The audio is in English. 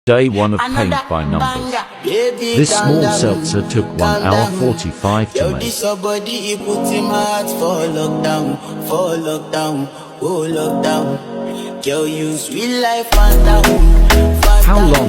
Day 1 of Paint by Numbers. This small seltzer took 1 hour 45 to make. Body, he put him heart for lockdown, oh lockdown. Girl, you sweet life, Fanta. How long